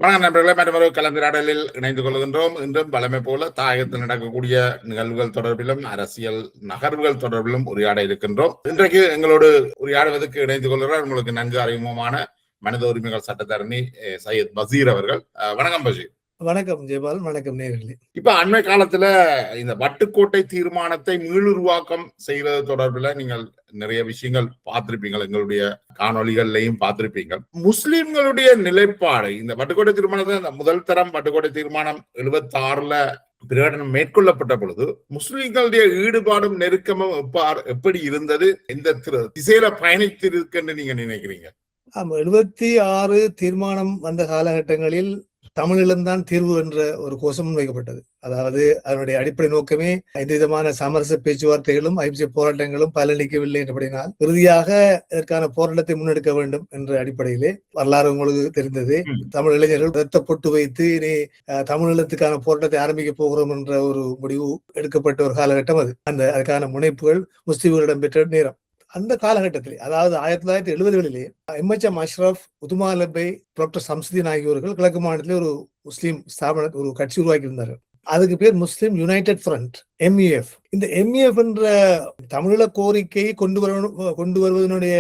வணக்கம் நண்பர்களே, மற்றொரு கலந்துரையாடலில் இணைந்து கொள்கின்றோம். இன்றும் வழமை போல தாயகத்தில் நடக்கக்கூடிய நிகழ்வுகள் தொடர்பிலும் அரசியல் நகர்வுகள் தொடர்பிலும் உரையாட இருக்கின்றோம். இன்றைக்கு எங்களோடு உரையாடுவதற்கு இணைந்து கொள்கிறார் உங்களுக்கு நன்கு அறிமுகமான மனித உரிமைகள் சட்டத்தரணி சையத் பசீர் அவர்கள். வணக்கம் பசீர். வணக்கம் ஜெயபால். வணக்கம் நேயர்களே. இப்ப அண்மை காலத்துல இந்த வட்டுக்கோட்டை தீர்மானத்தை மீளுருவாக்கம் செய்வது தொடர்பில் நீங்கள் நிறைய விஷயங்கள் பார்த்திருப்பீங்க, எங்களுடைய காணொலிகள்லையும் பார்த்திருப்பீங்க. முஸ்லிம்களுடைய நிலைப்பாடு இந்த வட்டுக்கோட்டை தீர்மானத்தை முதல் தரம் வட்டுக்கோட்டை தீர்மானம் 76ல பிரகடனம் மேற்கொள்ளப்பட்ட பொழுது முஸ்லிம்களுடைய ஈடுபாடும் நெருக்கமும் எப்படி இருந்தது, இந்த திசையில பயணித்திருக்குன்னு நீங்க நினைக்கிறீங்க? 76 தீர்மானம் வந்த காலகட்டங்களில் தமிழில்தான் தீர்வு என்ற ஒரு கோஷம் வைக்கப்பட்டது. அதாவது அதனுடைய அடிப்படை நோக்கமே எந்த விதமான சமரச பேச்சுவார்த்தைகளும் ஐபிசி போராட்டங்களும் பலனளிக்கவில்லை என்றபடினால் இறுதியாக இதற்கான போராட்டத்தை முன்னெடுக்க வேண்டும் என்ற அடிப்படையிலே வரலாறு உங்களுக்கு தெரிந்தது. தமிழ் இளைஞர்கள் ரத்த பொட்டு வைத்து இனி தமிழீழத்துக்கான போராட்டத்தை ஆரம்பிக்க போகிறோம் என்ற ஒரு முடிவு எடுக்கப்பட்ட ஒரு காலகட்டம் அது. அதுக்கான முனைப்புகள் முஸ்லிம்களிடம் பெற்ற நேரம். அந்த காலகட்டத்திலே, அதாவது 1970களிலே எம்எச்எம் அஷ்ரப், உதுமா லப்பை, டாக்டர் சம்சுதீன் ஆகியோர்கள் கிழக்கு மாநிலத்திலே ஒரு முஸ்லீம் ஸ்தாபன ஒரு கட்சி உருவாக்கி இருந்தார்கள். அதுக்கு பேர் முஸ்லிம் யுனைடெட் ஃப்ரண்ட், எம்யூஎஃப். இந்த எம்யூஎஃப் என்ற தமிழீழ கோரிக்கையை கொண்டு வருவதனுடைய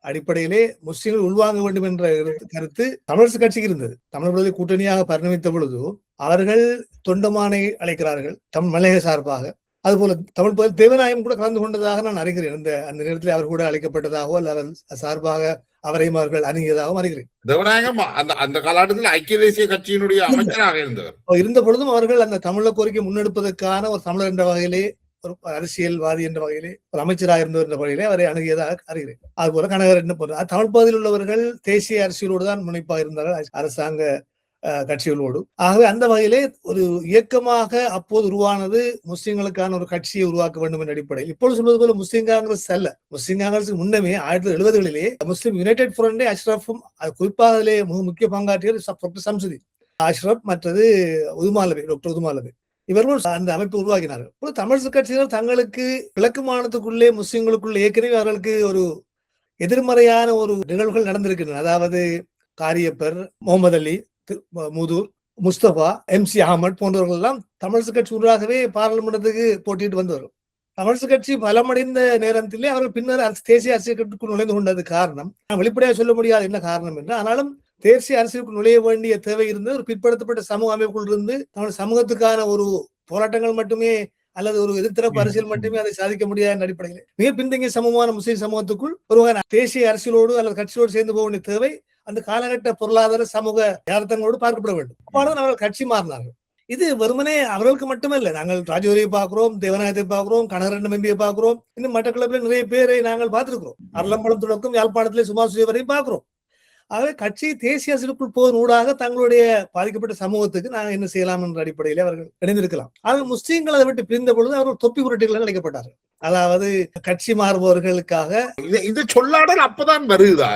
அடிப்படையிலே முஸ்லிம்கள் உள்வாங்க வேண்டும் என்ற கருத்து தமிழரசு கட்சிக்கு இருந்தது. தமிழ் விடுதலை கூட்டணியாக பரிணமித்த பொழுது அவர்கள் தொண்டமானை அழைக்கிறார்கள் தமிழ் மலைய சார்பாக. அதுபோல தமிழ் தேவநாயகம் கூட கலந்து கொண்டதாக நான் அறிகிறேன். அந்த நேரத்தில் அவர் கூட அழைக்கப்பட்டதாகவோ அல்ல சார்பாக அவரையும் அவர்கள் அணுகியதாகவும் அறிகிறேன். தேவநாயகம் அந்த காலகட்டத்தில் ஐக்கிய தேசிய கட்சியினுடைய அமைச்சராக இருந்த பொழுதும் அவர்கள் அந்த தமிழ கோரிக்கை முன்னெடுப்பதற்கான ஒரு தமிழர் என்ற வகையிலே, ஒரு அரசியல்வாதி என்ற வகையிலே, ஒரு அமைச்சராக இருந்தவர் என்ற வகையிலே அவரை அணுகியதாக அறிகிறேன். அதுபோல கனகர் என்ன போன்ற தமிழ் பகுதியில் உள்ளவர்கள் தேசிய அரசியலோடு தான் முனைப்பாக இருந்தார்கள், அரசாங்க கட்சிகளோடு. ஆகவே அந்த வகையிலே ஒரு இயக்கமாக அப்போது உருவானது முஸ்லிம்களுக்கான ஒரு கட்சியை உருவாக்க வேண்டும் என்ற அடிப்படையில். இப்பொழுது சொல்வது போல முஸ்லிம் காங்கிரஸ் அல்ல. முஸ்லிம் காங்கிரஸ் முன்னமே 1970களிலே முஸ்லிம் யுனைடெட் ஃப்ரண்ட் அஷ்ரஃபும் குறிப்பாக அதிலே முக்கிய பங்காற்றியர் டாக்டர் சம்சுதீன் அஷ்ரப், மற்றது டாக்டர் உதுமா லப்பை. இவர்கள் அந்த அமைப்பு உருவாக்கினார்கள். தமிழரசு கட்சிகள் தங்களுக்கு கிழக்கு மாநிலத்துக்குள்ளே முஸ்லிம்களுக்குள்ளே ஏற்கனவே அவர்களுக்கு ஒரு எதிர்மறையான ஒரு நிகழ்வுகள் நடந்திருக்கின்றன. அதாவது காரியப்பர், முகமது அலி, மூதூர், முஸ்தபா, MC அஹமத் போன்றவர்கள் எல்லாம் தமிழரசு கட்சி ஊடாகவே பாராளுமன்றத்துக்கு போட்டிட்டு வந்தவர்கள். தமிழரசு கட்சி பலமடைந்த நேரத்திலே அவர்கள் பின்னர் தேசிய அரசியலுக்குள் நுழைந்து கொண்டது காரணம் வெளிப்படையாக சொல்ல முடியாது என்ன காரணம் என்று. ஆனாலும் தேசிய அரசியலுக்குள் நுழைய வேண்டிய தேவை இருந்து ஒரு பிற்படுத்தப்பட்ட சமூக அமைப்புக்குள் இருந்து தமிழ் சமூகத்துக்கான ஒரு போராட்டங்கள் மட்டுமே அல்லது ஒரு எதிர்த்தரப்பு அரசியல் மட்டுமே அதை சாதிக்க முடியாத என்ற அடிப்படையில் மிக பின்தங்கிய சமூகமான முஸ்லிம் சமூகத்துக்குள் ஒரு தேசிய அரசியலோடு அல்லது கட்சியோடு சேர்ந்து போக வேண்டிய தேவை அந்த காலகட்ட பொருளாதார சமூக யதார்த்தங்களோடு பார்க்கப்பட வேண்டும். அப்பதான் அவர்கள் கட்சி மாறினார்கள். இது வெறுமனே அவர்களுக்கு மட்டுமல்ல. நாங்கள் ராஜோரியை பார்க்கிறோம், தேவநாயகத்தை பார்க்கிறோம், கனகரட்னம் எம்பியை பார்க்கிறோம், இன்னும் மட்டக்களப்பில் நிறைய பேரை நாங்கள் பார்த்திருக்கிறோம். அருளம்பலம் தொடக்கம் யாழ்ப்பாணத்திலே சுமாசுரிய வரையும் பார்க்கிறோம். ஆகவே கட்சி தேசிய அரசியலுக்குள் போவதன் ஊடாக தங்களுடைய பாதிக்கப்பட்ட சமூகத்துக்கு நாங்கள் என்ன செய்யலாம் என்ற அடிப்படையிலே அவர்கள் இணைந்திருக்கலாம். ஆனால் முஸ்லீம்கள் அதை விட்டு பிரிந்த பொழுது அவர்கள் தொப்பி புரட்டிகள் அழைக்கப்பட்டார்கள். அதாவது கட்சி மாறுபவர்களுக்காக இந்த சொல்லாடல் அப்பதான் வருதா?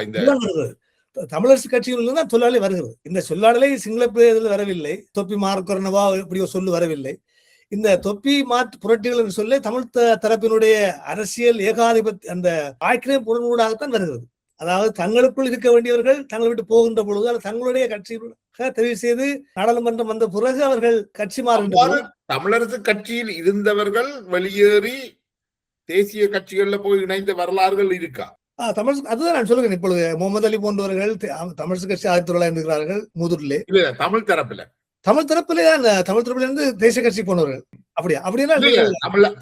தமிழரசு கட்சிகளில் தான் தொழிலாளி வருகிறது. இந்த சொல்லாடலை சிங்கள பேரில் வரவில்லை. தொப்பி மாறுக்கிறனவா இப்படி சொல்லு வரவில்லை. இந்த தொப்பி மாற்று புரட்டிகள் என்று சொல்லி தமிழ் தரப்பினுடைய அரசியல் ஏகாதிபத்திய அந்த ஆக்கிரே புலனூடாகத்தான் வருகிறது. அதாவது தங்களுக்குள் இருக்க வேண்டியவர்கள் தங்களை விட்டு போகின்ற பொழுது அல்லது தங்களுடைய கட்சியாக தெரிவு செய்து நாடாளுமன்றம் வந்த பிறகு அவர்கள் கட்சி மாறுகின்ற தமிழரசு கட்சியில் இருந்தவர்கள் வெளியேறி தேசிய கட்சிகள்ல போய் இணைந்த வரலாறுகள் இருக்கா? தமிழ் அதுதான் நான் சொல்லுகிறேன். இப்பொழுது முகமது அலி போன்றவர்கள் தமிழரசு கட்சி 1900 இருக்கிறார்கள் மூதூரிலே. தமிழ் தரப்பில தமிழ் தரப்பில இருந்து தேசிய கட்சி போனவர்கள். அப்படின்னா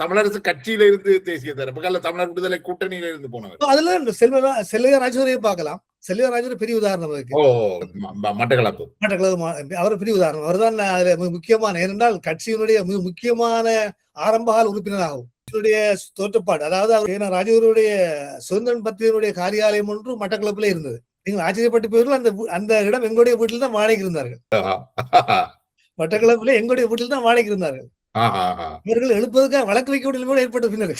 தமிழரசு கட்சியில இருந்து தேசிய தரப்பு தமிழர் விடுதலை கூட்டணியில இருந்து போனவர். அதுல செல்லையா ராஜூரியை பார்க்கலாம். செல்லையா ராஜூரி பெரிய உதாரணம் இருக்கு. மட்டக்களப்பு அவர் பெரிய உதாரணம். அவர்தான் மிக முக்கியமான, ஏனென்றால் கட்சியினுடைய மிக முக்கியமான ஆரம்பகால உறுப்பினராகும் தோற்றப்பாடு. அதாவது அவர் ராஜூருடைய சுதந்திரன் பத்திரிகையினுடைய காரியாலயம் ஒன்று மட்டக்களப்பிலே இருந்தது. நீங்கள் ஆச்சரியப்பட்டு போயிருந்தால் அந்த இடம் எங்களுடைய வீட்டில் தான் வாடகைக்கு இருந்தார்கள். மட்டக்களப்பிலே எங்களுடைய வீட்டில் தான் வாடகைக்கு இருந்தார்கள். இவர்கள் எழுப்பதற்காக வழக்கு வைக்க கூட ஏற்பட்ட பின்னர்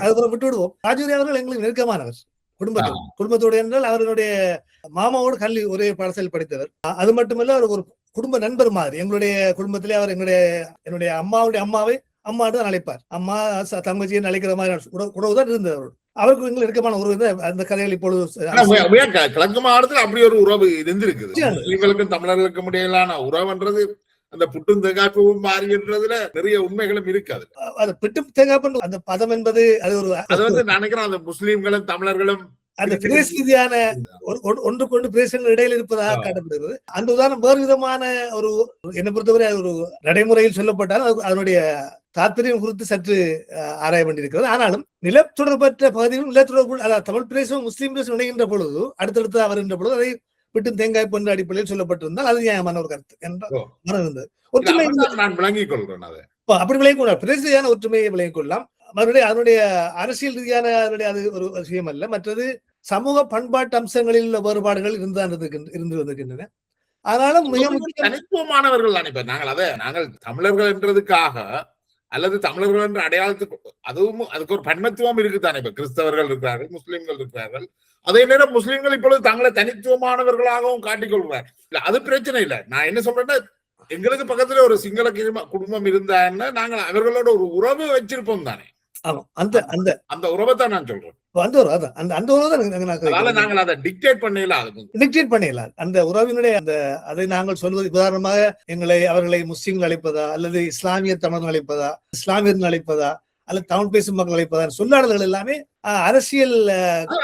அதுபோல விட்டு விடுவோம். ராஜூரி அவர்கள் எங்களுக்கு நெருக்கமானவர் குடும்பத்தோடு என்றால் அவர்களுடைய மாமாவோடு கல்வி ஒரே பாடசாலையில் படித்தவர். அது மட்டுமல்ல அவர் ஒரு குடும்ப நண்பர் மாதிரி. எங்களுடைய குடும்பத்திலே அவர் என்னுடைய அம்மாவுடைய அம்மாவை அம்மாட்டு தான் அழைப்பார். அம்மா தங்கச்சியை அழைக்கிற மாதிரி உறவுதான் இருந்தது. அவருக்கு எங்களுக்கு நெருக்கமான உறவு அந்த கதைகள் இப்பொழுது கிழக்கு மாகாணத்தில் அப்படி ஒரு உறவு இருந்திருக்குது. முஸ்லிம்களுக்கும் தமிழர்களுக்கும் இடையிலான உறவுன்றது அந்த புட்டும் தேங்காய்ப்பும் மாறின்றதுல நிறைய உண்மைகளும் இருக்காது. அது பிட்டும் தேங்காய்ப்பு அந்த பதம் என்பது அது ஒரு அது வந்து நினைக்கிறேன் அந்த முஸ்லிம்களும் தமிழர்களும் அந்த பிரேச ரீதியான ஒன்றுக்கொண்டு பிரேசங்கள் இடையில் இருப்பதாக காட்டப்படுகிறது. அந்த உதாரணம் வேறு விதமான ஒரு என்னை பொறுத்தவரை அது ஒரு நடைமுறையில் சொல்லப்பட்டாலும் அதனுடைய தாற்பயம் குறித்து சற்று ஆராய வேண்டியிருக்கிறது. ஆனாலும் நிலத்தொடர்பற்ற பகுதிகளும் நிலத்தொடர்பு அதாவது தமிழ் பிரேசமும் முஸ்லீம் பிரேசம் இணைகின்ற பொழுது அடுத்தடுத்து வருகின்ற பொழுது அதை விட்டு தேங்காய் போன்ற அடிப்படையில் சொல்லப்பட்டிருந்தால் அது நியாயமான ஒரு கருத்து என்ற மனம் இருந்தது. ஒற்றுமை நான் விளங்கிக் கொள்றேன். அப்படி விளங்கிக் கொள்ளலாம், பிரேசியான ஒற்றுமையை விளங்கிக் கொள்ளலாம். மறுபடியும் அதனுடைய அரசியல் ரீதியான அது ஒரு விஷயம் அல்ல. மற்றது சமூக பண்பாட்டு அம்சங்களில் உள்ள வேறுபாடுகள் இருந்து வந்திருக்கின்றன. ஆனாலும் மிக முக்கிய தனித்துவமானவர்கள் நினைப்பேன் நாங்கள் தமிழர்கள் என்றதுக்காக அல்லது தமிழர்கள் என்ற அடையாளத்துக்கு அதுக்கு ஒரு பன்மத்துவம் இருக்குதானே. இப்ப கிறிஸ்தவர்கள் இருக்கிறார்கள், முஸ்லிம்கள் இருக்கிறார்கள். அதே நேரம் முஸ்லிம்கள் இப்பொழுது தங்களை தனித்துவமானவர்களாகவும் காட்டிக்கொள்வார். இல்ல அது பிரச்சனை இல்லை. நான் என்ன சொல்றேன்னா எங்களுக்கு பக்கத்துல ஒரு சிங்கள குடும்பம் இருந்தாங்கன்னா நாங்கள் அவர்களோட ஒரு உறவு வச்சிருப்போம் தானே. அந்த உறவை தான் நான் சொல்றேன். நாங்கள் அதை டிக்டேட் பண்ணல. அந்த உறவினுடைய அதை நாங்கள் சொல்வது உதாரணமாக அவர்களை முஸ்லிம்கள் அழைப்பதா அல்லது இஸ்லாமிய தமிழர்கள் அழைப்பதா, இஸ்லாமியர்கள் அழைப்பதா அல்லது தமிழ் பேசும் மக்கள் அழைப்பதா சொல்லாடல்கள் எல்லாமே அரசியல்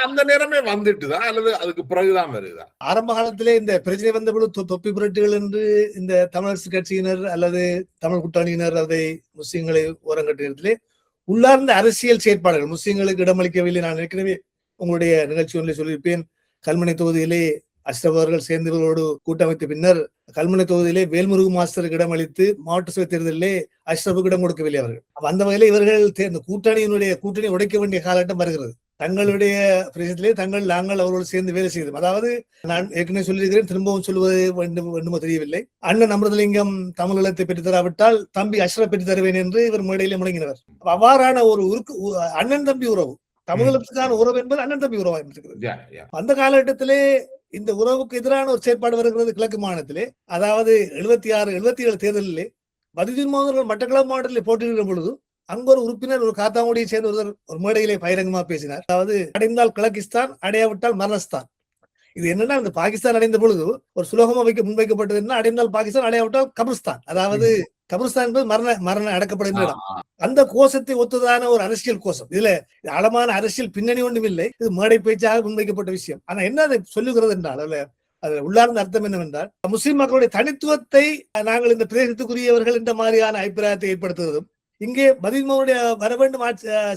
அந்த நேரமே வந்துட்டுதான் அல்லது அதுக்கு பிறகுதான் வருதா? ஆரம்ப காலத்திலே இந்த பிரச்சனை வந்த பொழுது தொப்பி புரட்டுகள் என்று இந்த தமிழரசு கட்சியினர் அல்லது தமிழ் கூட்டணியினர் அதை முஸ்லிம்களை ஓரங்கட்டினத்திலே உள்ளார்ந்த அரசியல் செயற்பாடுகள் முஸ்லிம்களுக்கு இடமளிக்கவில்லை. நான் ஏற்கனவே உங்களுடைய நிகழ்ச்சி ஒன்றில் சொல்லியிருப்பேன். கல்முனை தொகுதியிலே அஷ்ரப் அவர்கள் சேர்ந்தவர்களோடு கூட்டமைத்த பின்னர் கல்முனை தொகுதியிலே வேல்முருகு மாஸ்டருக்கு இடமளித்து மாவட்ட சபை தேர்தலிலே அஷ்ரப்புக்கு இடம் கொடுக்கவில்லை அவர்கள். அந்த வகையில இவர்கள் இந்த கூட்டணி உடைக்க வேண்டிய காலகட்டம் வருகிறது. தங்களுடைய பிரதேசத்திலே நாங்கள் அவரோடு சேர்ந்து வேலை செய்தோம். அதாவது நான் ஏற்கனவே சொல்லியிருக்கிறேன், திரும்பவும் சொல்லுவது வேண்டுமோ தெரியவில்லை. அண்ணன் அமிர்தலிங்கம் தமிழீழத்தை பெற்று தராவிட்டால் தம்பி அஷ்ரப் பெற்று தருவேன் என்று இவர் மேடையிலே முழங்கினவர். அவ்வாறான ஒரு அண்ணன் தம்பி உறவு, தமிழகத்துக்கான உறவு என்பது அண்ணன் தம்பி உறவாக இருக்கிறது. அந்த காலகட்டத்திலே இந்த உறவுக்கு எதிரான ஒரு செயற்பாடு வருகிறது கிழக்கு மாநிலத்திலே. அதாவது 76-77 தேர்தலிலே பதிஜுன் மோகன் மட்டக்களப்பு மாவட்டத்திலே போட்டியிடுகிற பொழுது அங்கு ஒரு உறுப்பினர் ஒரு காத்தாங்குடியை சேர்ந்த ஒரு மேடையிலே பகிரங்கமா பேசினார். அதாவது அடைந்தால் கிழக்கிஸ்தான், அடையாவிட்டால் மரணஸ்தான். இது என்னன்னா இந்த பாகிஸ்தான் அடைந்த பொழுது ஒரு சுலோகமா முன்வைக்கப்பட்டது என்ன, அடைந்தால் பாகிஸ்தான், அடையாவிட்டால் கபிரிஸ்தான். அதாவது கபிரிஸ்தான் என்பது மரண அடக்கப்படுகின்ற இடம். அந்த கோஷத்தை ஒத்ததான ஒரு அரசியல் கோஷம். இதுல ஆழமான அரசியல் பின்னணி ஒன்றும் இல்லை. இது மேடை பேச்சாக முன்வைக்கப்பட்ட விஷயம். ஆனா என்ன அதை சொல்லுகிறது என்றால் அது உள்ளார்ந்த அர்த்தம் என்னவென்றால் முஸ்லிம் மக்களுடைய தனித்துவத்தை நாங்கள் இந்த பிரதேசத்துக்குரியவர்கள் என்ற மாதிரியான அபிப்பிராயத்தை ஏற்படுத்துவதும், இங்கே பதிமூடைய வர வேண்டும்,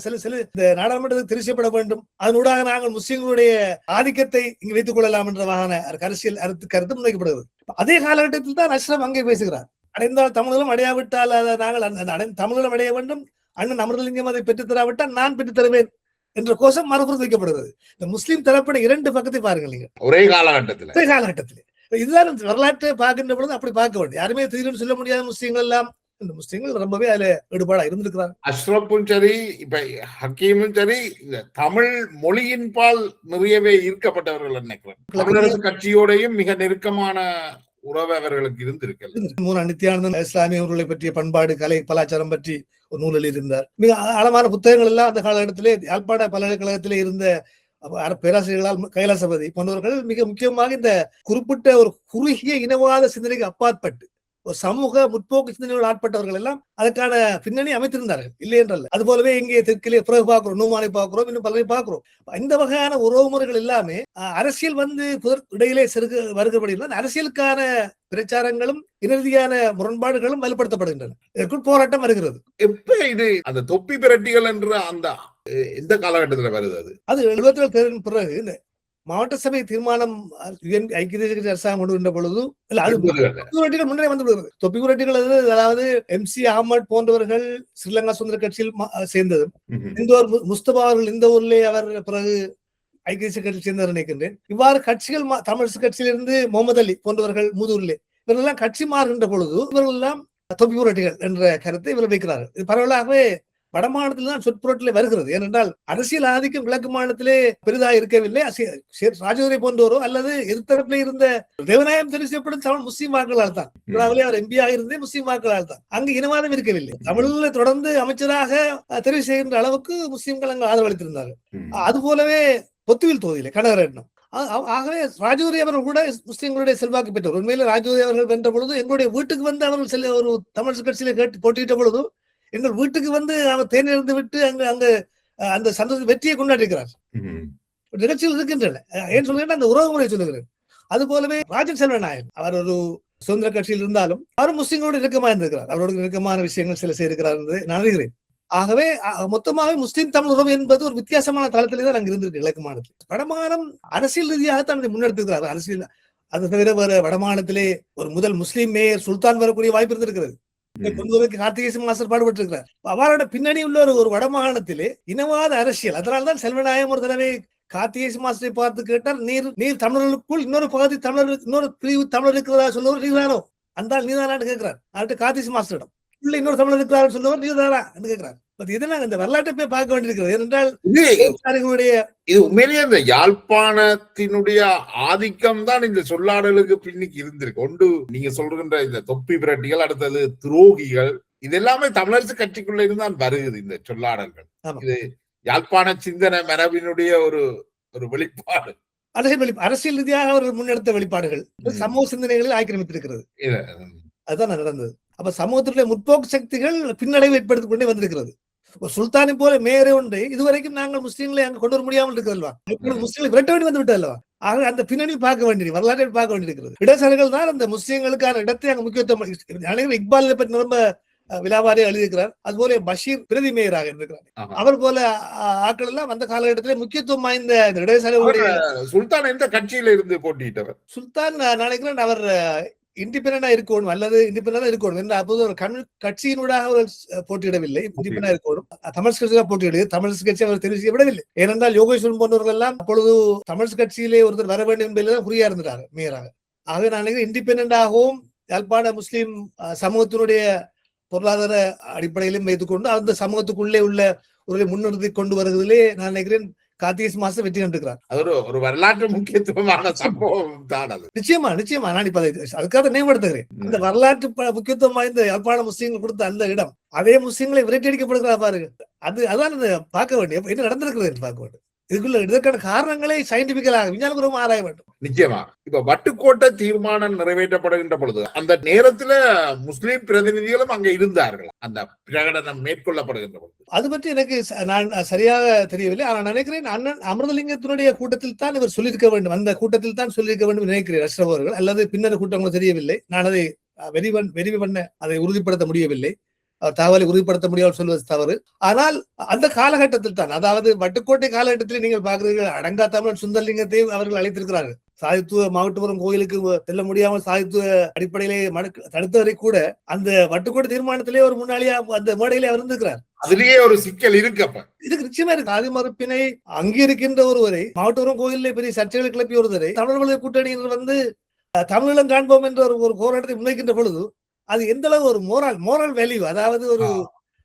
சில இந்த நாடாளுமன்றத்தில் தெரிவிக்கப்பட வேண்டும், அதனூடாக நாங்கள் முஸ்லிம்களுடைய ஆதிக்கத்தை இங்கு வைத்துக் கொள்ளலாம் என்ற வகையான அரசியல் கருத்து முன்வைக்கப்படுகிறது. அதே காலகட்டத்தில் தான் அஷ்ரப் அங்கே பேசுகிறார். அடைந்தால் தமிழர்களும், அடையாவிட்டால் நாங்கள் தமிழர்களும் அடைய வேண்டும், அண்ணன் அமிர்தலிங்கம் அதை பெற்றுத் தராவிட்டால் நான் பெற்றுத் தருவேன் என்ற கோஷம் மறுபுறம் வைக்கப்படுகிறது. இந்த முஸ்லிம் தரப்பின இரண்டு பக்கத்தை பாருங்கள் நீங்க ஒரே காலகட்டத்தில். இதுதான் வரலாற்றை பார்க்கின்ற பொழுது அப்படி பார்க்க வேண்டும். யாருமே திடீர்னு சொல்ல முடியாத முஸ்லிம்கள் எல்லாம் இந்த முஸ்லிம்கள் ரொம்பவே அதுல ஈடுபாடா இருந்திருக்கிறாங்க. அஷ்ரப்பும் சரி, இப்ப ஹக்கீமும் சரி, தமிழ் மொழியின் பால் நிறையவே ஈர்க்கப்பட்டவர்கள் நினைக்கிறேன். தமிழரசு கட்சியோடையும் மிக நெருக்கமான உறவு அவர்களுக்கு இருந்திருக்கிறது. நித்யானந்தன் இஸ்லாமியர்களை பற்றிய பண்பாடு, கலை, கலாச்சாரம் பற்றி ஒரு நூல் எழுதியிருந்தார். மிக ஆழமான புத்தகங்கள் எல்லாம் அந்த காலகட்டத்திலே யாழ்ப்பாண பல்கலைக்கழகத்திலே இருந்த பேராசிரியர்களால் கைலாசபதி போன்றவர்கள் மிக முக்கியமாக இந்த குறிப்பிட்ட ஒரு குறுகிய இனவாத சிந்தனைக்கு அப்பாற்பட்டு ஒரு சமூக முற்போக்கு சிந்தனைகள் ஆட்பட்டவர்கள் எல்லாம் அதற்கான பின்னணி அமைத்திருந்தார்கள், இல்லை என்றல்ல. அது போலவே இங்கே தெற்கிலே பிறகு பார்க்கிறோம், நூமானை பார்க்கிறோம், இன்னும் பலரை பார்க்கிறோம். இந்த வகையான உறவுமுறைகள் எல்லாமே அரசியல் இடையிலே வருகிறபடியில் அரசியலுக்கான பிரச்சாரங்களும் இறுதியான முரண்பாடுகளும் வலுப்படுத்தப்படுகின்றன. இதற்குள் போராட்டம் வருகிறது. எப்ப இது அந்த தொப்பி பிரட்டிகள் என்ற அந்த எந்த காலகட்டத்தில் வருது? அது 77 தேர்தலின் பிறகு இந்த மாவட்ட சபை தீர்மானம் ஐக்கிய தேசிய அரசாங்கம் கொண்டு வந்த பொழுது முன்னே வந்து விடுகிறது. தொப்பி புரட்டிகள் அதாவது MC அகமது போன்றவர்கள் ஸ்ரீலங்கா சுதந்திர கட்சியில் சேர்ந்தது. இந்த ஒரு முஸ்தபா அவர்கள் இந்த ஊர்லே அவர் பிறகு ஐக்கிய தேசிய கட்சியில் சேர்ந்தவர் நினைக்கின்றேன். இவ்வாறு கட்சிகள் தமிழரசு கட்சியிலிருந்து முகமது அலி போன்றவர்கள் மூதூரிலே இவர்கள் எல்லாம் கட்சி மாறுகின்ற பொழுது இவர்கள் எல்லாம் தொப்பி புரட்டிகள் என்ற கருத்தை இவர்கள் வைக்கிறார்கள். இது பரவலாகவே வடமாநிலத்தில் தான் சொற்பொருட்டிலே வருகிறது. ஏனென்றால் அரசியல் ஆதிக்கம் கிழக்கு மாநிலத்திலே பெரிதாக இருக்கவில்லை. ராஜதுரை போன்றோரோ அல்லது எதிர்த்தரப்பிலே இருந்த தேவநாயகம் தெரிவு செய்யப்படும் தமிழ் முஸ்லீம் வாக்குகளால் தான். அவர் எம்பியாக இருந்தே முஸ்லீம் வாக்குகளால் தான். அங்கு இனவாதம் இருக்கவில்லை. தமிழில் தொடர்ந்து அமைச்சராக தெரிவு செய்கின்ற அளவுக்கு முஸ்லீம்கள் அங்கு ஆதரவளித்திருந்தார்கள். அது போலவே பொத்துவில் தொகுதியிலே கனகரட்னம். ஆகவே ராஜதுரை அவர்கள் கூட முஸ்லீம்களுடைய செல்வாக்கு பெற்றவர். உண்மையிலே ராஜதுரை அவர்கள் வென்ற பொழுது எங்களுடைய வீட்டுக்கு வந்து அவர்கள் ஒரு தமிழ் கட்சியில கேட்டு போட்டியிட்ட பொழுது எங்கள் வீட்டுக்கு வந்து அவர் தேர்ந்தெடுத்து விட்டு அங்கு அந்த சந்தோஷ வெற்றியை கொண்டாடிருக்கிறார். நிகழ்ச்சிகள் இருக்கின்றன. ஏன் சொல்கிறேன், அந்த உறவு முறை சொல்லுகிறேன். அது போலவே ராஜன் செல்வநாயகன் அவர் ஒரு சுதந்திர கட்சியில் இருந்தாலும் அவர் முஸ்லீம்களோடு நெருக்கமாக இருந்திருக்கிறார். அவரோட நெருக்கமான விஷயங்கள் சில செய்திருக்கிறார் என்று நான் அறிகிறேன். ஆகவே மொத்தமாக முஸ்லீம் தமிழ் உறவு என்பது ஒரு வித்தியாசமான தளத்திலே தான் அங்கு இருந்திருக்கு கிழக்கு மாநிலத்தில். வடமாநிலம் அரசியல் ரீதியாகத்தான் அதை முன்னெடுத்துக்கிறார். அரசியல் அது தவிர வேற வடமாநிலத்திலே ஒரு முதல் முஸ்லீம் மேயர் சுல்தான் வரக்கூடிய வாய்ப்பு இருந்திருக்கிறது. கார்த்திகேச மாஸ்டர் பாடுபட்டிருக்கிறார். அவரோட பின்னணி உள்ள ஒரு வடமாகாணத்திலே இனவாத அரசியல். அதனால்தான் செல்வநாயகம் ஒரு தடவை கார்த்திகேச மாஸ்டரை பார்த்து கேட்டார், நீர் தமிழர்களுக்குள் இன்னொரு பகுதி தமிழர் இன்னொரு பிரிவு தமிழர் இருக்கிறதா சொல்லுவார், நீதானோ அந்த நீதானான்னு கேட்கிறார். அவர்கிட்ட கார்த்திகேச மாஸ்டரிடம் உள்ள இன்னொரு தமிழர் இருக்கிறார் சொல்லுவார், நீதானா என்று கேட்கிறார். இதெல்லாம் இந்த வரலாற்றை போய் பார்க்க வேண்டியிருக்கிறது. ஏனென்றால் இது உண்மையிலேயே இந்த யாழ்ப்பாணத்தினுடைய ஆதிக்கம் தான் இந்த சொல்லாடலுக்கு பின்னிக்கு இருந்திருக்கு. ஒன்று நீங்க சொல்கின்ற இந்த தொப்பி பிரட்டிகள், அடுத்தது துரோகிகள், இது எல்லாமே தமிழரசு கட்சிக்குள்ள இருந்தான் வருகிறது. இந்த சொல்லாடல்கள் இது யாழ்ப்பாண சிந்தனை மரபினுடைய ஒரு வெளிப்பாடு, அரசியல் ரீதியாக அவர்கள் முன்னெடுத்த வெளிப்பாடுகள் சமூக சிந்தனைகளில் ஆக்கிரமித்திருக்கிறது. அதுதான் நடந்தது. அப்ப சமூகத்தினுடைய முற்போக்கு சக்திகள் பின்னடைவு ஏற்படுத்திக் கொண்டே வந்திருக்கிறது. ஒரு சுல்தானை போல மேயரை ஒன்றை இதுவரைக்கும் நாங்கள் முஸ்லீம்களை அங்கு கொண்டு வர முடியாமல் இருக்கிறதல்வா, முஸ்லீம்களை விரட்ட வேண்டி வந்து விட்டல்லவா. ஆக அந்த பின்னணி பார்க்க வேண்டியது, வரலாற்றை பார்க்க வேண்டியிருக்கிறது. இடதுசாரிகள் தான் அந்த முஸ்லீம்களுக்கான இடத்தை அங்கு முக்கியத்துவம் இக்பாலை பற்றி ரொம்ப விலாவாரியாக எழுதியிருக்கிறார். அதுபோல பஷீர் பிரதி மேயராக இருக்கிறார். அவர் போல ஆட்கள் எல்லாம் அந்த காலகட்டத்திலே முக்கியத்துவம் வாய்ந்த இடதுசாரிகளுடைய. சுல்தான் எந்த கட்சியில இருந்து போட்டியிட்டவர்? சுல்தான் நினைக்கிறேன் அவர் இண்டிபெண்டா இருக்கணும் அல்லது இண்டிபெண்டா இருக்கணும் என்ற அப்போது ஒரு கட்சியினூடாக அவர் போட்டியிடவில்லை. இண்டிபெண்டா இருக்கணும், தமிழ் கட்சியாக போட்டியிடுது. தமிழ் கட்சி அவர் தெரிவு செய்யப்படவில்லை. ஏனென்றால் யோகேஸ்வரன் போன்றவர்கள் எல்லாம் அப்பொழுது தமிழ் கட்சியிலே ஒருத்தர் வர வேண்டும் என்பதில் குறியா இருந்தார் மேயராக. ஆக நான் நினைக்கிறேன் இண்டிபெண்டாகவும் யாழ்ப்பாண முஸ்லீம் சமூகத்தினுடைய பொருளாதார அடிப்படையிலும் வைத்துக்கொண்டு அந்த சமூகத்துக்குள்ளே உள்ள ஒரு முன்னிறுத்தி கொண்டு வருவதிலே நான் நினைக்கிறேன் கார்த்திகேச மாஸ்டர் வெற்றி கண்டிருக்கிறார். அது ஒரு வரலாற்று முக்கியத்துவமான சம்பவம் தான் அது. நிச்சயமா நான் இப்ப அதுக்காக நினைவுபடுத்துகிறேன். இந்த வரலாற்று முக்கியத்துவம் வாய்ந்த யாழ்ப்பாண முஸ்லீம்கள் கொடுத்த அந்த இடம் அதே முஸ்லீம்களை விரட்டி அடிக்கப்படுகிறா பாருங்க. அதான் பார்க்க வேண்டிய என்ன நடந்திருக்கிறது பார்க்க வேண்டும். இதற்கான காரணங்களை சயின்டிபிக்கலாக விஞ்ஞானபூர்வமாக ஆராய வேண்டும். நிச்சயமா இப்ப வட்டுக்கோட்டை தீர்மானம் நிறைவேற்றப்படுகின்ற பொழுது அந்த நேரத்துல முஸ்லீம் பிரதிநிதிகளும் அங்க இருந்தார்கள் அந்த பிரகடனம் மேற்கொள்ளப்படுகின்ற பொழுது. அது பற்றி எனக்கு நான் சரியாக தெரியவில்லை. ஆனால் நினைக்கிறேன் அண்ணன் அமிர்தலிங்கத்தினுடைய கூட்டத்தில் தான் இவர் சொல்லியிருக்க வேண்டும், அந்த கூட்டத்தில் தான் சொல்லியிருக்க வேண்டும் நினைக்கிறேன் அஷ்ரப் அவர்கள். அல்லது பின்னர் கூட்டங்களும் தெரியவில்லை. நான் அதை வெறிவு பண்ண அதை உறுதிப்படுத்த முடியவில்லை. தகவலை உறுதிப்படுத்த முடியாமல் சொல்வது தவறு. ஆனால் அந்த காலகட்டத்தில் தான், அதாவது வட்டுக்கோட்டை காலகட்டத்தில் நீங்கள் பார்க்கிறீர்கள், அடங்கா தமிழன் சுந்தரலிங்கத்தையும் அவர்கள் அழைத்திருக்கிறார்கள். சாதித்துவ மாவட்டபுரம் கோயிலுக்கு செல்ல முடியாமல் சாதித்துவ அடிப்படையிலே தடுத்தவரை கூட அந்த வட்டுக்கோட்டை தீர்மானத்திலே ஒரு முன்னாளியா அந்த மேடையிலே அவர் இருந்திருக்கிறார். அதுலயே ஒரு சிக்கல் இருக்கு. இதுக்கு நிச்சயமா இருக்கு. ஆதி மறுப்பினை அங்கீகரிக்கின்ற ஒருவரை, மாவட்டபுரம் கோயிலே பெரிய சர்ச்சைகளை கிளப்பிய ஒருவரை தமிழர்கள் கூட்டணியினர் வந்து தமிழீழம் காண்போம் என்ற ஒரு போராட்டத்தை முன்வைக்கின்ற பொழுது அது எந்த அளவு ஒரு மோரல் வேல்யூ, அதாவது ஒரு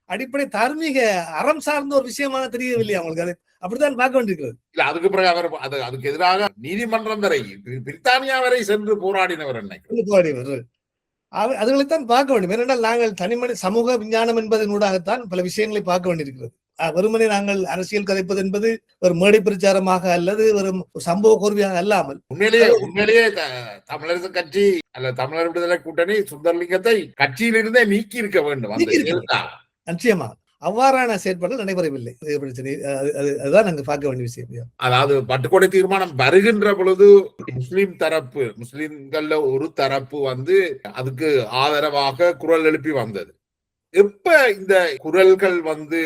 அடிப்படை தார்மீக அறம் சார்ந்த ஒரு விஷயமாக தெரியவில்லை அவங்களுக்கு. அது அப்படித்தான் பார்க்க வேண்டியிருக்கிறது. இல்ல அதுக்கு பிறகு அவர் அதுக்கு எதிராக நீதிமன்றம் வரை பிரித்தானியா வரை சென்று போராடினவர் அதுகளைத்தான் பார்க்க வேண்டும். ஏனென்றால் நாங்கள் தனிமனி சமூக விஞ்ஞானம் என்பதனூடாகத்தான் பல விஷயங்களை பார்க்க வேண்டியிருக்கிறது. வெறுமனே நாங்கள் அரசியல் கதைப்பது என்பது ஒரு மேடை பிரச்சாரமாக அல்லது ஒரு சம்பவ கோர்வையாக அல்லாமல் உண்மையிலேயே தமிழரசு கட்சி அல்ல தமிழர் விடுதலை கூட்டணி சுந்தரலிங்கத்தை கட்சியிலிருந்தே நீக்கி இருக்க வேண்டும். நிச்சயமா அவ்வாறான செயற்பாடுகள் நடைபெறவில்லை. அதுதான் நாங்கள் பார்க்க வேண்டிய விஷயம். அதாவது வட்டுக்கோட்டை தீர்மானம் வருகின்ற பொழுது முஸ்லிம்கள்ல ஒரு தரப்பு வந்து அதுக்கு ஆதரவாக குரல் எழுப்பி வந்தது. எப்ப இந்த குரல்கள் வந்து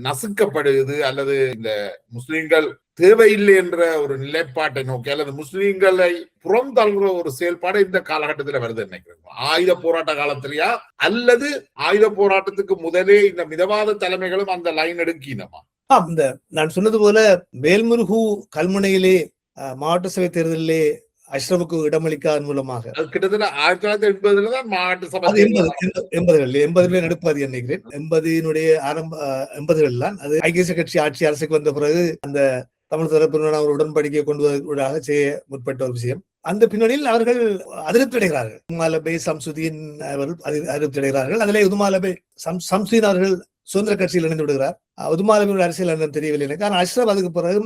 நசுக்கப்படுது அல்லது இந்த முஸ்லிம்கள் தேவையில்லை என்ற ஒரு நிலைப்பாட்டை நோக்கி அல்லது முஸ்லிம்களை புறம் தள்ளுற ஒரு செயல்பாடு இந்த காலகட்டத்தில் வருது நினைக்கிறேன். ஆயுத போராட்ட காலத்திலயா அல்லது ஆயுத போராட்டத்துக்கு முதலே இந்த மிதவாத தலைமைகளும் அந்த லைன் எடுக்கினமா? இந்த நான் சொன்னது போல வேல்முருகு கல்முனையிலே மாவட்ட சபை தேர்தலிலே அஷ்ரஃபுக்கு இடமளிக்காதன் மூலமாக அது கிட்டத்தட்ட 1980 தான் மாவட்ட சபை அது 80 நடப்பாது நினைக்கிறேன். 80களில் தான் அது ஐக்கிய கட்சி ஆட்சி அரசுக்கு வந்த பிறகு அந்த தமிழ் தரப்பினரான ஒரு உடன்படிக்கையை கொண்டு வருவதாக செய்ய முற்பட்ட ஒரு விஷயம். அந்த பின்னணியில் அவர்கள் அதிருப்தி அடைகிறார்கள். உதுமாலபே சம்சுதீன் அவர்கள் அதிருப்தி அடைகிறார்கள். அதிலே உதுமாலபே சம்சுதீன் அவர்கள் சுதந்திர கட்சியில் இணைந்து விடுகிறார். உதுமாலபியோட அரசியல் என்னன்னு தெரியவில்லை எனக்கு. ஆனால் அஷ்ரப் அதுக்கு பிறகு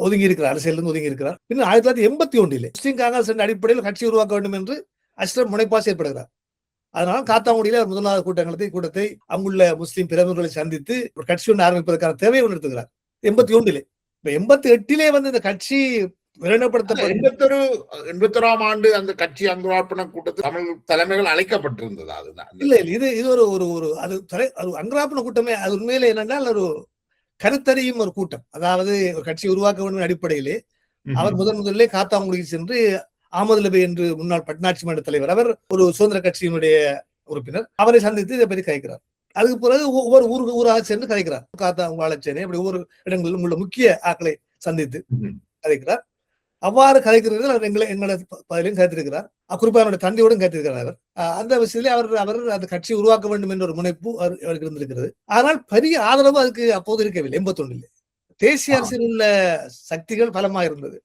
ஒதுங்கி இருக்கிறார், அரசியலிருந்து ஒதுங்கி இருக்கிறார். பின்னர் 1981 முஸ்லீம் காங்கிரஸ் என்ற அடிப்படையில் கட்சி உருவாக்க வேண்டும் என்று அஷ்ரப் முனைப்பா செயற்படுகிறார். அதனால காத்தாங்குடியில அவர் முதலாவது கூட்டத்தை அங்குள்ள முஸ்லீம் பிரமுகர்களை சந்தித்து ஒரு கட்சி ஒன்று ஆரம்பிப்பதற்கான தேவையை உணர்த்துகிறார் 81. இப்ப 88 வந்து இந்த கட்சி விரணப்படுத்தப்பட்ட 81ஆம் ஆண்டு அந்த கட்சி அங்குரார்ப்பண கூட்டத்தில் தமிழ் தலைமைகள் அழைக்கப்பட்டிருந்தது. அதுதான் இல்ல இது ஒரு ஒரு அது அங்குரார்ப்பண கூட்டமே. அது உண்மையில என்னென்னால் ஒரு கருத்தறியும் ஒரு கூட்டம். அதாவது ஒரு கட்சி உருவாக்க வேண்டும் அடிப்படையிலே அவர் முதலிலே காத்தாங்குடியில் சென்று அகமது லபி என்று முன்னாள் பட்னாட்சி மன்ற தலைவர், அவர் ஒரு சுதந்திர கட்சியினுடைய உறுப்பினர், அவரை சந்தித்து இதை பற்றி கதைக்கிறார். அதுக்கு பிறகு ஒவ்வொரு ஊராக சென்று கதைக்கிறார். காத்தாங்குளச்சேனை அப்படி ஒவ்வொரு இடங்களிலும் உள்ள முக்கிய ஆக்களை சந்தித்து கதைக்கிறார். அவ்வாறு கதைக்கிறது அவர் எங்களோட பதிலையும் கதைத்திருக்கிறார். குறிப்பாக தந்தையோடும் கதைத்திருக்கிறார். அந்த விஷயத்திலே அவர் அந்த கட்சி உருவாக்க வேண்டும் என்ற ஒரு முனைப்பு அவருக்கு இருந்திருக்கிறது. ஆனால் பெரிய ஆதரவு அதுக்கு அப்போது இருக்கவில்லை. 81 தேசிய அரசியல் உள்ள சக்திகள் பலமாக இருந்தது.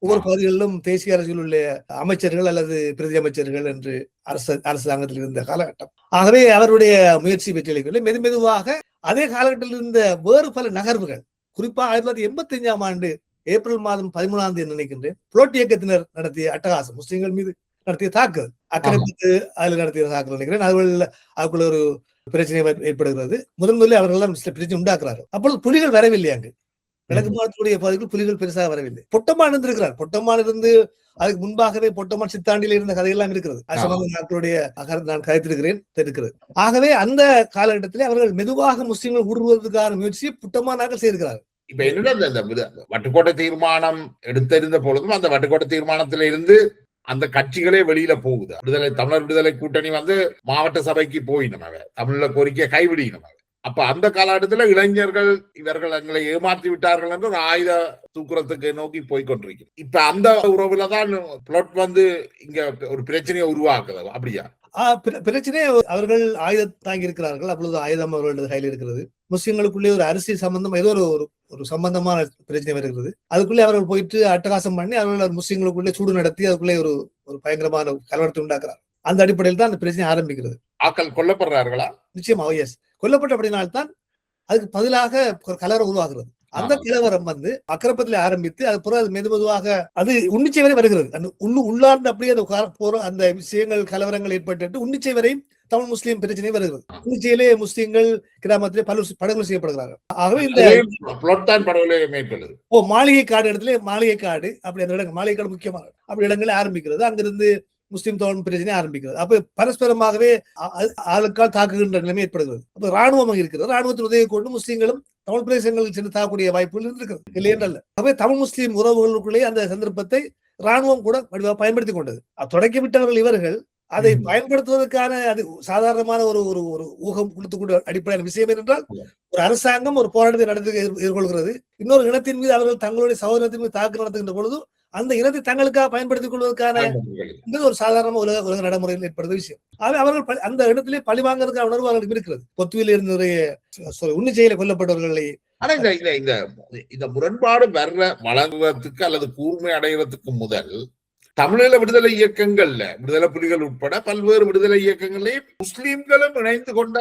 ஒவ்வொரு பகுதிகளிலும் தேசிய அரசியல் உள்ள அமைச்சர்கள் அல்லது பிரதி அமைச்சர்கள் என்று அரசாங்கத்தில் இருந்த காலகட்டம். ஆகவே அவருடைய முயற்சி வெற்றியளிக்கவில்லை. மெதுவாக அதே காலகட்டத்தில் இருந்த வேறு பல நகர்வுகள், குறிப்பாக 1985ஆம் ஆண்டு ஏப்ரல் மாதம் 13ஆம் தேதி நினைக்கின்றேன், புலோட் இயக்கத்தினர் நடத்திய அட்டகாசம், முஸ்லிம்கள் மீது நடத்திய தாக்குதல், அக்கறைப்பட்டு அதில் நடத்திய தாக்குதல் நினைக்கிறேன். அதுக்குள்ள ஒரு பிரச்சனை ஏற்படுகிறது. முதலில் அவர்கள் சில பிரச்சனை உண்டாக்குறார்கள். அப்பொழுது புலிகள் வரவில்லை. அங்கு கிழக்கு மாநிலத்துடைய பகுதிகள் புலிகள் பெருசாக வரவில்லை. பொட்டமான் இருந்திருக்கிறார். பொட்டமான் இருந்து அதுக்கு முன்பாகவே பொட்டமான் சித்தாண்டியில் இருந்த கதையெல்லாம் இருக்கிறது. நாட்களுடைய நான் கதைத்திருக்கிறேன் இருக்கிறது. ஆகவே அந்த காலகட்டத்திலே அவர்கள் மெதுவாக முஸ்லிம்கள் ஊடுருவதற்கான முயற்சியை புட்டமானாக செய்திருக்கிறார்கள். இப்ப என்னன்னா இந்த வட்டுக்கோட்டை தீர்மானம் எடுத்திருந்த பொழுதும் அந்த வட்டுக்கோட்டை தீர்மானத்தில இருந்து அந்த கட்சிகளே வெளியில போகுது. தமிழர் விடுதலை கூட்டணி வந்து மாவட்ட சபைக்கு போயினவ தமிழ்ல கோரிக்கையை கைவிடினவ. அப்ப அந்த காலகட்டத்துல இளைஞர்கள் இவர்கள் எங்களை ஏமாற்றி விட்டார்கள் என்று ஒரு ஆயுத தூக்குறதுக்கு நோக்கி போய்கொண்டிருக்கிறது. இப்ப அந்த உறவுலதான் பிளாட் வந்து இங்க ஒரு பிரச்சனையை உருவாக்குது. அப்படியா? பிரச்சனை அவர்கள் ஆயுதம் தாங்கி இருக்கிறார்கள். அப்பொழுது ஆயுதம் அவர்களது கையில் இருக்கிறது. முஸ்லிம்களுக்குள்ளே ஒரு அரசியல் சம்பந்தம் ஏதோ ஒரு சம்பந்தமான பிரச்சனை வருகிறது. அதுக்குள்ளே அவர்கள் போயிட்டு அட்டகாசம் பண்ணி அவர்கள் முஸ்லிம்களுக்குள்ளே சூடு நடத்தி அதுக்குள்ளே ஒரு பயங்கரமான கலவரத்தை உண்டாக்குறார். அந்த அடிப்படையில் தான் அந்த பிரச்சனை ஆரம்பிக்கிறது. ஆக்கள் கொல்லப்படுறார்களா? நிச்சயமாக எஸ், கொல்லப்பட்ட அப்படினால்தான் அதுக்கு பதிலாக ஒரு கலவரம் உருவாகிறது. அந்த கலவரம் வந்து அக்கரப்பத்தில் ஆரம்பித்து அது பிறகு அது மெதுவாக அது உன்னிச்சை வரை வருகிறது. அந்த உள்ளார்ந்து அப்படியே அந்த விஷயங்கள் கலவரங்கள் ஏற்பட்டு உன்னிச்சை வரையும் தமிழ் முஸ்லீம் பிரச்சனை வருகிறது. உன்னிச்சையிலே முஸ்லீம்கள் கிராமத்திலே படுகொலை செய்யப்படுகிறார்கள். ஆகவே இந்த மாளிகை காடு இடத்துல மாளிகை காடு அப்படி அந்த இடங்கள் மாளிகை காடு முக்கியமாக அப்படி இடங்களே ஆரம்பிக்கிறது. அங்கிருந்து முஸ்லிம் தமிழ் பிரச்சனை ஆரம்பிக்கிறது. அப்ப பரஸ்பரமாகவே ஆளுக்கால் தாக்குகின்ற நிலைமை ஏற்படுகிறது. அப்ப ராணுவம் இருக்கிறது. ராணுவத்தின் உதவி கொண்டு முஸ்லீம்களும் தமிழ் பிரதேசங்களுக்கு சென்று தாக்கக்கூடிய வாய்ப்புகள் இருக்கிறது, இல்லை என்றல்ல. ஆகவே தமிழ் முஸ்லீம் உறவுகளுக்குள்ளே அந்த சந்தர்ப்பத்தை ராணுவம் கூட பயன்படுத்திக் கொண்டது. தொடக்கிவிட்டவர்கள் இவர்கள் அதை பயன்படுத்துவதற்கான அது சாதாரணமான ஒரு ஊகம் கொடுத்துக்கூடிய அடிப்படையான விஷயம் என்றால், ஒரு அரசாங்கம் ஒரு போராட்டத்தை நடத்தி எதிர்கொள்கிறது. இன்னொரு இனத்தின் மீது அவர்கள் தங்களுடைய சகோதரத்தின் மீது தாக்குதல் நடத்துகின்ற பொழுது அந்த இனத்தை தங்களுக்காக பயன்படுத்திக் கொள்வதற்கான ஒரு சாதாரண உலக நடைமுறையில் ஏற்படுத்த விஷயம். அவர்கள் அந்த இடத்திலே பழிவாங்கிறதுக்கான உணர்வு அவர்களுக்கு இருக்கிறது. பொத்துவில் இருந்த உன்னிச்சையில கொல்லப்பட்டவர்களை ஆனா இந்த முரண்பாடு வழங்குவதற்கு அல்லது கூர்மை அடைகிறதுக்கு முதல் தமிழீழ விடுதலை இயக்கங்கள்ல விடுதலை புலிகள் உட்பட பல்வேறு விடுதலை இயக்கங்களையும் முஸ்லீம்களும் இணைந்து கொண்ட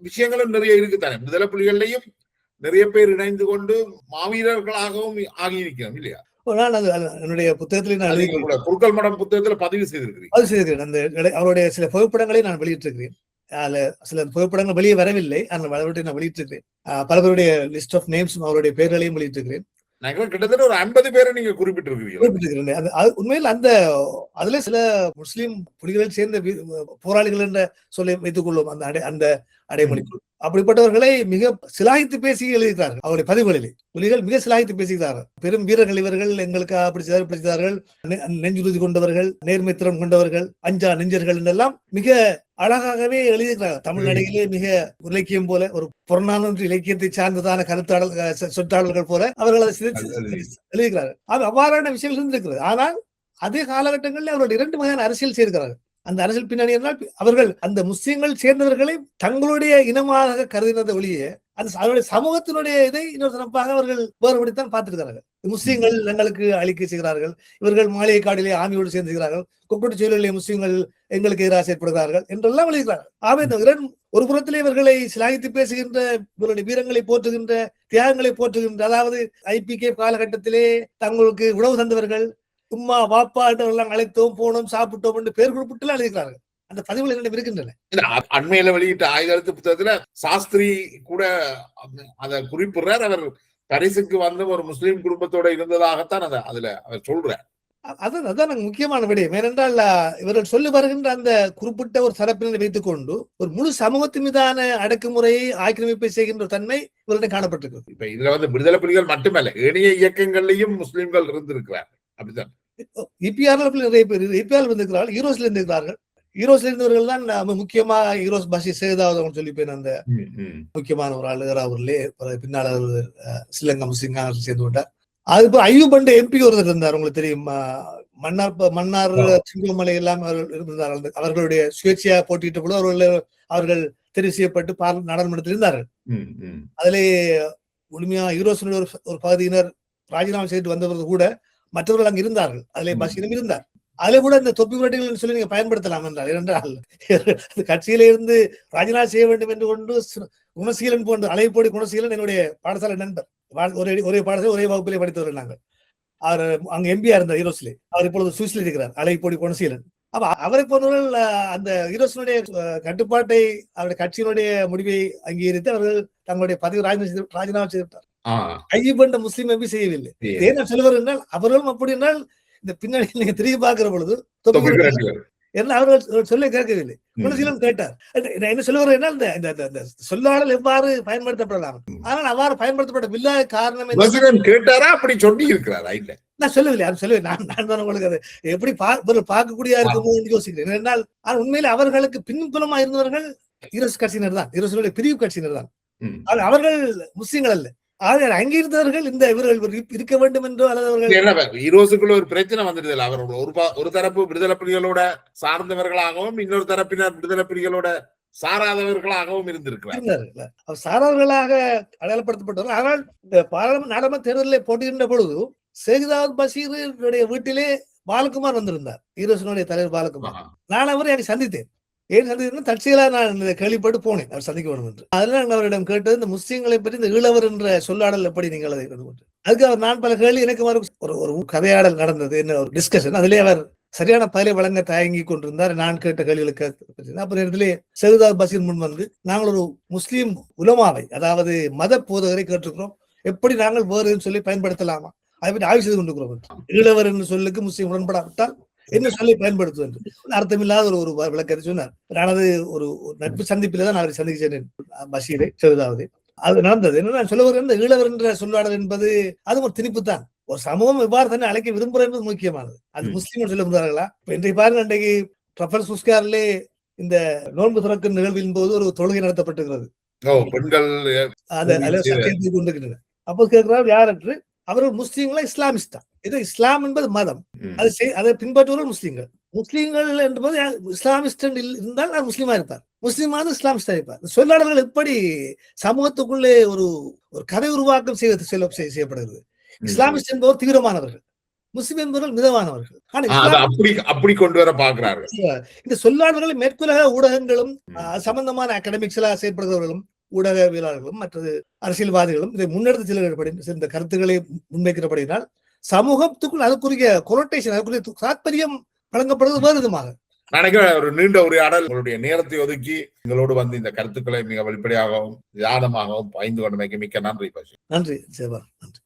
விஷயங்களும் நிறைய இருக்குதானே. விடுதலை புலிகள்லையும் நிறைய பேர் இணைந்து கொண்டு மாவீரர்களாகவும் ஆகியிருக்கிறோம் இல்லையா? என்னுடைய புத்தகத்தில் குருக்கள் மடம் புத்தகத்துல பதிவு செய்திருக்கிறேன். அந்த அவருடைய சில புகைப்படங்களை நான் வெளியிட்டிருக்கிறேன். சில புகைப்படங்கள் வெளியே வரவில்லை, நான் வெளியிட்டிருக்கிறேன். பல பேருடைய லிஸ்ட் ஆஃப் நேம்ஸ் அவருடைய பெயர்களையும் வெளியிட்டிருக்கிறேன். கிட்டத்தட்ட ஒரு 50 பேரை நீங்க குறிப்பிட்டிருக்கிறீங்க. உண்மையில் அந்த அதுல சில முஸ்லிம் புலிகளில் சேர்ந்த போராளிகள் என்ற சொல்லை வைத்துக் கொள்வோம் அந்த அடைமொழிக்குள். அப்படிப்பட்டவர்களை மிக சிலாகித்து பேசி எழுதியிருக்கிறார்கள். அவருடைய பதிவுகளிலே புலிகள் மிக சிலாகித்து பேசுகிறார்கள். பெரும் வீரர்கள் இவர்கள், எங்களுக்காக பிடித்தார்கள், நெஞ்சுறுதி கொண்டவர்கள், நேர்மைத்திறன் கொண்டவர்கள், அஞ்சா நெஞ்சர்கள் என்றெல்லாம் மிக அழகாகவே எழுதியிருக்கிறார்கள். தமிழ்நாட்டிலே மிக இலக்கியம் போல ஒரு புறநானூற்று இலக்கியத்தை சார்ந்ததான சொற்றாடல்கள் போல அவர்கள் அதை எழுதியிருக்கிறார்கள். அவ்வாறான விஷயங்கள் இருந்திருக்கிறது. ஆனால் அதே காலகட்டங்களில் அவர்கள் 2 வகையான அரசியல் செய்திருக்கிறார்கள். அந்த அரசியல் பின்னணி என்றால் அவர்கள் அந்த முஸ்லிம்கள் சேர்ந்தவர்களை தங்களுடைய இனமாக கருதினதை ஒழிய அந்த அவருடைய சமூகத்தினுடைய இதை இன்னொரு சிறப்பாக அவர்கள் வேறுபடித்தான் பார்த்திருக்கிறார்கள். முஸ்லிம்கள் எங்களுக்கு அழிக்க செய்கிறார்கள், இவர்கள் மாளிகை காடிலே ஆமியோடு சேர்ந்துகிறார்கள், குக்குட்டு சூழலிலே முஸ்லிம்கள் எங்களுக்கு எதிராக செயற்படுகிறார்கள் என்றெல்லாம் எழுதுகிறார்கள். ஆகவே ஒரு புறத்திலே இவர்களை சிலாகித்து பேசுகின்ற, இவருடைய வீரங்களை போற்றுகின்ற, தியாகங்களை போற்றுகின்ற, அதாவது IPK காலகட்டத்திலே தங்களுக்கு உணவு தந்தவர்கள் சும்மா வாப்பா என்றவர்களெல்லாம் அழைத்தோம், போனோம், சாப்பிட்டோம் என்று பேர் குறிப்பிட்டு எழுதுகிறார்கள். அந்த பதிவுகள் என்னிடம் இருக்கின்றன. அண்மையில வெளியிட்ட ஆயுத புத்தகத்துல சாஸ்திரி கூட அதை குறிப்பிடுறார். அவர் பரிசுக்கு வந்த ஒரு முஸ்லீம் குடும்பத்தோட இருந்ததாகத்தான் அதுல அவர் சொல்றார். அதான் முக்கியமான விடயம். ஏனென்றால் இவர்கள் சொல்லி வருகின்ற அந்த குறிப்பிட்ட ஒரு தரப்பினை வைத்துக் கொண்டு ஒரு முழு சமூகத்தின் மீதான அடக்குமுறையை ஆக்கிரமிப்பை செய்கின்ற தன்மை இவர்களிடம் காணப்பட்டிருக்கிறது. இப்ப இதுல விடுதலை புலிகள் மட்டுமல்ல, ஏனைய இயக்கங்கள்லயும் முஸ்லிம்கள் இருந்திருக்கிறார். அப்படித்தான் நிறைய பேர் இருந்திருக்கிறார்கள், ஈரோஸ்ல இருந்திருக்கிறார்கள். ஈரோஸ்ல இருந்தவர்கள் தான் முக்கியமா ஈரோஸ் பாஷி சேதாவது சொல்லிப்பேன். அந்த முக்கியமான ஒரு ஆளுநர்லே பின்னால ஸ்ரீலங்கா முஸ்லிம் காங்கிரஸ் சேர்ந்து விட்டார். அது இப்போ ஐயூப் என்ற MP ஒருத்தர் இருந்தார், உங்களுக்கு தெரியும். மன்னார் சிங்கமலை எல்லாம் இருந்தார்கள். அவர்களுடைய சுயேட்சையா போட்டியிட்ட பொழுது அவர்கள் தெரிவு செய்யப்பட்டு நாடாளுமன்றத்தில் இருந்தார்கள். அதிலே முழுமையா ஈரோஸ் ஒரு பகுதியினர் ராஜினாமா செய்து வந்தவர்கள் கூட மற்றவர்கள் அங்கு இருந்தார்கள். அதிலே பஷீரும் இருந்தார். அதுல கூட இந்த தொப்பி விரட்டிகள் சொல்லி நீங்க பயன்படுத்தலாம் என்றால், ஏனென்றால் கட்சியில இருந்து ராஜினாமா செய்ய வேண்டும் என்று கொண்டு குணசீலன் போன்ற அலைப்போடி குணசீலன் என்னுடைய பாடசாலை நண்பர். ஒரே பாடசாலை ஒரே வகுப்பிலே படித்தவர்கள் நாங்கள். அவர் அங்க MP இருந்தார் ஈரோஸ்ல. அவர் இப்பொழுது சுவிஸ்ல இருக்கிறார், அலைப்போடி குணசீலன். அப்ப அவரை போன்றவர்கள் அந்த ஈரோஸினுடைய கட்டுப்பாட்டை, அவருடைய கட்சியினுடைய முடிவை அங்கீகரித்து அவர்கள் தங்களுடைய பதவி ராஜினாமா செய்துவிட்டார். ஐயூப் என்ற முஸ்லீம் MP செய்யவில்லை. ஏன் சொல்லுவார் என்றால் அவர்களும் அப்படி என்றால் இந்த பின்னாடி நீங்க திரும்பி பார்க்கிற பொழுது அவர்கள் சொல்ல கேட்கவில்லை. குணசீலன் கேட்டார். என்ன சொல்லுவார் என்றால் இந்த சொல்லாடல் எவ்வாறு பயன்படுத்தப்படலாம், ஆனால் அவ்வாறு பயன்படுத்தப்படவில்லை. காரணம் கேட்டாரா அப்படி சொல்லி இருக்கிறாரா? இல்ல, நான் சொல்லவில்லை. அது சொல்லவில்லை. நான் தான் உங்களுக்கு அதை எப்படி பார்க்கக்கூடியா இருக்குமோ என்று யோசிக்கிறேன். என்றால் உண்மையில அவர்களுக்கு பின்புலமா இருந்தவர்கள் ஈரோஸ் கட்சியினர் தான், ஈரோஸுடைய பிரிவு கட்சியினர் தான். அவர்கள் முஸ்லிம்கள் அல்ல. அங்கிருந்தவர்கள் இந்த இவர்கள் இருக்க வேண்டும் என்றோ அல்லது ஈரோஸுக்குள்ள ஒரு பிரச்சனை வந்துடுது. அவர்கள் ஒரு தரப்பு விடுதலை புலிகளோட சார்ந்தவர்களாகவும் இன்னொரு தரப்பினர் விடுதலை புலிகளோட சாராதவர்களாகவும் இருந்திருக்கிறார்கள். சாராதவர்களாக அடையாளப்படுத்தப்பட்டவர்கள். ஆனால் இந்த நாடாளுமன்ற தேர்தலில் போட்டியின்ற பொழுது சேகுதாவத் பஷீருடைய வீட்டிலே பாலகுமார் வந்திருந்தார், ஈரோஸினுடைய தலைவர் பாலகுமார். நான் அவரை சந்தித்தேன். ஏன் சந்தித்தேன், தற்செயலா நான் கேள்விப்பட்டு போனேன் அவர் சந்திக்க வேண்டும் என்று. அதனால நான் அவரிடம் கேட்டது, இந்த முஸ்லீம்களை பற்றி இந்த ஈழவர் என்ற சொல்லாடல் எப்படி நீங்கள் அதை கண்டுகொண்டு. அதுக்கு அவர் நான் பல கேள்வி, எனக்கு ஒரு கதையாடல் நடந்தது, என்ன ஒரு டிஸ்கஷன். அதிலே அவர் சரியான பதிலை வழங்க தயங்கி கொண்டிருந்தார். நான் கேட்ட கேள்விகளுக்கு அப்புறம் நேரத்திலே சேகுதாவத் பஷீர் முன் வந்து, நாங்கள் ஒரு முஸ்லீம் உலமாவை, அதாவது மத போதகரை கேட்டிருக்கிறோம், எப்படி நாங்கள் வேறு சொல்லி பயன்படுத்தலாமா, அதை பற்றி ஆய்வு செய்து கொண்டிருக்கிறோம். ஈழவர் என்று சொல்லுக்கு முஸ்லீம் உடன்படாவிட்டால் என்ன சொல்லி பயன்படுத்துவது அர்த்தமில்லாத ஒரு விளக்கத்தை சொன்னார். நானது ஒரு நட்பு சந்திப்பில தான் அவரை சந்திச்சேன், பஷீரை சேகுதாவதை. அது நடந்தது. என்ன நான் சொல்ல வருகிற ஈழவர் என்ற சொல்லாடல் என்பது அது ஒரு திணிப்பு தான். ஒரு சமூகம் எவ்வாறு தன்னை அழைக்க விரும்புறது என்பது முக்கியமானது. அது முஸ்லீம்கள் சொல்ல விரும்புகிறார்களா? இன்றைக்கு பாருங்க, இன்றைக்கு ட்ரஃபல் சுஸ்காரிலே இந்த நோன்பு திறக்கும் நிகழ்வின் போது ஒரு தொழுகை நடத்தப்பட்டிருக்கிறது. அப்போ கேட்கிறார் யார் என்று. அவர்கள் முஸ்லீம்களா இஸ்லாமிஸ்டா? இது இஸ்லாம் என்பது மதம், அதை பின்பற்றுவர்கள் முஸ்லீம்கள். முஸ்லீம்கள் என்பது இஸ்லாமிஸ்ட் இருந்தால் அவர் முஸ்லீமா இருப்பார், முஸ்லீமானது இஸ்லாமிஸ்டா இருப்பார். சொல்லாடல்கள் எப்படி சமூகத்துக்குள்ளே ஒரு கதை உருவாக்கம் செய்யப்படுகிறது. இஸ்லாமிஸ்ட் என்பவர் தீவிரமானவர்கள், முஸ்லிம் என்பவர்கள் மிதமானவர்கள். அப்படி கொண்டு வர பார்க்கிறார்கள். இந்த சொல்லாடல்களை மேற்குலக ஊடகங்களும் சம்பந்தமான அகாடமிக்ஸ்ல செயற்படுகிறவர்களும் ஊடகவியலாளர்களும் மற்றது அரசியல்வாதிகளும் இதை முன்னெடுத்து சென்ற கருத்துக்களை முன்வைக்கிறபடினால் சமூகத்துக்குள் அதுக்குரிய கொனோட்டேஷன், அதுக்குரிய தாற்பயம் வழங்கப்படுவது வேறு விதமாக. நினைக்கிறேன் ஒரு நீண்ட உரையாடல். உங்களுடைய நேரத்தை ஒதுக்கி எங்களோடு வந்து இந்த கருத்துக்களை மிக வெளிப்படையாகவும் தியானமாகவும் பகிர்ந்து கொண்டமைக்கு மிக்க நன்றி. நன்றி சேவா, நன்றி.